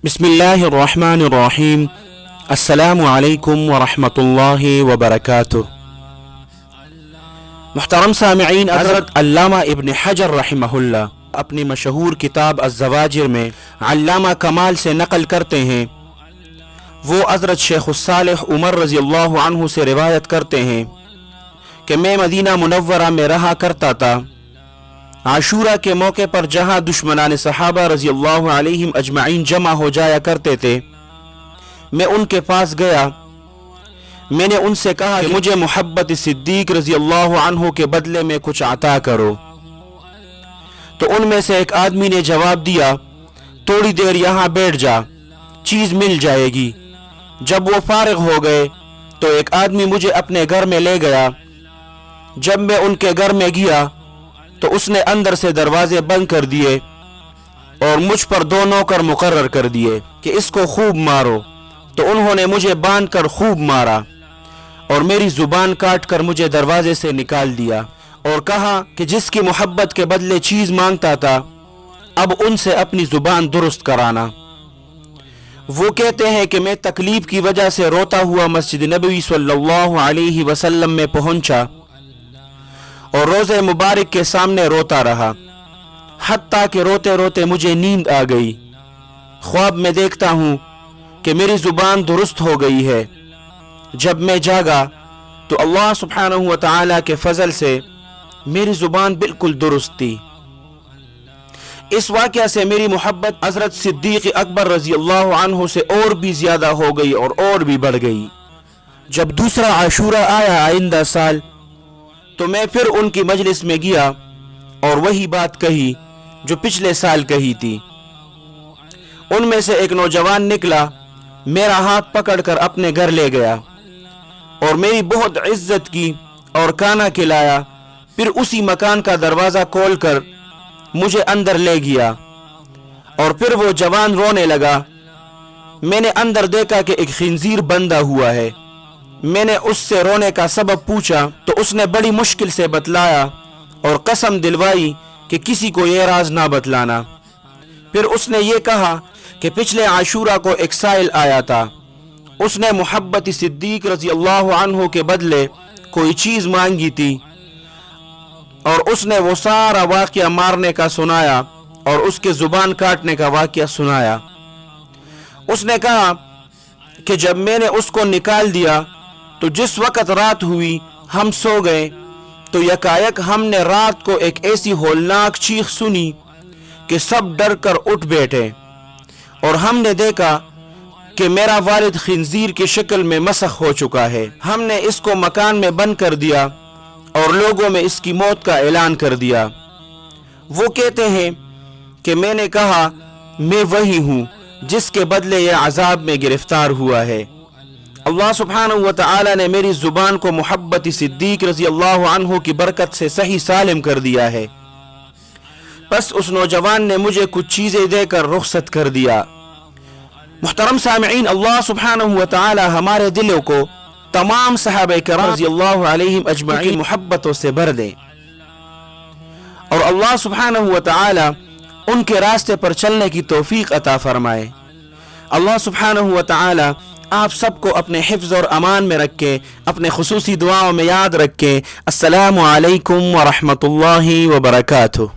बिस्मिल्लाहिर्रहमानिर्रहीम। अस्सलामु अलैकुम वरहमतुल्लाहि वबरकातुह। मुहतरम सामिईन, हज़रत अल्लामा इब्न हजर रहमहुल्लाह अपनी मशहूर किताब अज़्ज़वाजिर में अल्लामा कमाल से नकल करते हैं। वो हज़रत शेख सालेह उमर रज़ियल्लाहु अन्हु से रिवायत करते हैं कि मैं मदीना मुनव्वरा में रहा करता था। आशूरा के मौके पर जहाँ दुश्मनान सहाबा रज़ियल्लाहु अलैहिम अजमाइन जमा हो जाया करते थे, मैं उनके पास गया। मैंने उनसे कहा कि मुझे मोहब्बत सिद्दीक रज़ियल्लाहु अन्हु के बदले में कुछ अता करो। तो उनमें से एक आदमी ने जवाब दिया, थोड़ी देर यहाँ बैठ जा, चीज़ मिल जाएगी। जब वो फारिग हो गए तो एक आदमी मुझे अपने घर में ले गया। जब मैं उनके घर में गया तो उसने अंदर से दरवाजे बंद कर दिए और मुझ पर दो नौकर मुकर्रर कर दिए कि इसको खूब मारो। तो उन्होंने मुझे बांध कर खूब मारा और मेरी जुबान काट कर मुझे दरवाजे से निकाल दिया और कहा कि जिसकी मोहब्बत के बदले चीज मांगता था, अब उनसे अपनी जुबान दुरुस्त कराना। वो कहते हैं कि मैं तकलीफ की वजह से रोता हुआ मस्जिद नबवी सल्लल्लाहु अलैहि वसल्लम में पहुंचा और रोज़े मुबारक के सामने रोता रहा, हत्ता कि रोते रोते मुझे नींद आ गई। ख्वाब में देखता हूँ कि मेरी जुबान दुरुस्त हो गई है। जब मैं जागा तो अल्लाह सुब्हानहू व तआला के फजल से मेरी जुबान बिल्कुल दुरुस्त थी। इस वाक़या से मेरी मोहब्बत हज़रत सिद्दीक़ अकबर रज़ियल्लाहु अन्हु से और भी ज़्यादा हो गई और भी बढ़ गई। जब दूसरा आशूरा आया आइंदा साल, तो मैं फिर उनकी मजलिस में गया और वही बात कही जो पिछले साल कही थी। उनमें से एक नौजवान निकला, मेरा हाथ पकड़कर अपने घर ले गया और मेरी बहुत इज्जत की और खाना खिलाया। फिर उसी मकान का दरवाज़ा खोलकर मुझे अंदर ले गया और फिर वो जवान रोने लगा। मैंने अंदर देखा कि एक खिंजीर बंधा हुआ है। मैंने उससे रोने का सबब पूछा तो उसने बड़ी मुश्किल से बतलाया और कसम दिलवाई कि किसी को ये राज ना बतलाना। फिर उसने ये कहा कि पिछले आशूरा को एक साइल आया था, उसने मोहब्बत सिद्दीक रज़ियल्लाहु अन्हु के बदले कोई चीज़ मांगी थी और उसने वो सारा वाक़या मारने का सुनाया और उसके ज़ुबान काटने का वाक़या सुनाया। उसने कहा कि जब मैंने उसको निकाल दिया तो जिस वक़्त रात हुई हम सो गए तो यकायक हमने रात को एक ऐसी होलनाक चीख सुनी कि सब डर कर उठ बैठे और हमने देखा कि मेरा वालिद खिंजीर की शक्ल में मसख हो चुका है। हमने इसको मकान में बंद कर दिया और लोगों में इसकी मौत का ऐलान कर दिया। वो कहते हैं कि मैंने कहा, मैं वही हूँ जिसके बदले यह अजाब में गिरफ्तार हुआ है। अल्लाह सुब्हानहू व तआला ने मेरी जुबान को मोहब्बत सिद्दीक रज़ियल्लाहु अन्हु की बरकत से सही सालिम कर दिया है। बस उस नौजवान ने मुझे कुछ चीज़ें देकर रुखसत कर दिया। मुहतरम सामिईन, अल्लाह सुब्हानहू व तआला हमारे दिलों को तमाम सहाबा किराम रज़ियल्लाहु अलैहिम अजमाइन मोहब्बतों से भर दे और अल्लाह सुब्हानहू व तआला उनके रास्ते पर चलने की तौफीक अता फरमाए। अल्लाह सुब्हानहू व तआला आप सबको अपने हिफ्ज़ और अमान में रखे, अपने खुसूसी दुआओं में याद रखे। अस्सलामु अलैकुम व रहमतुल्लाहि व बरकातुह।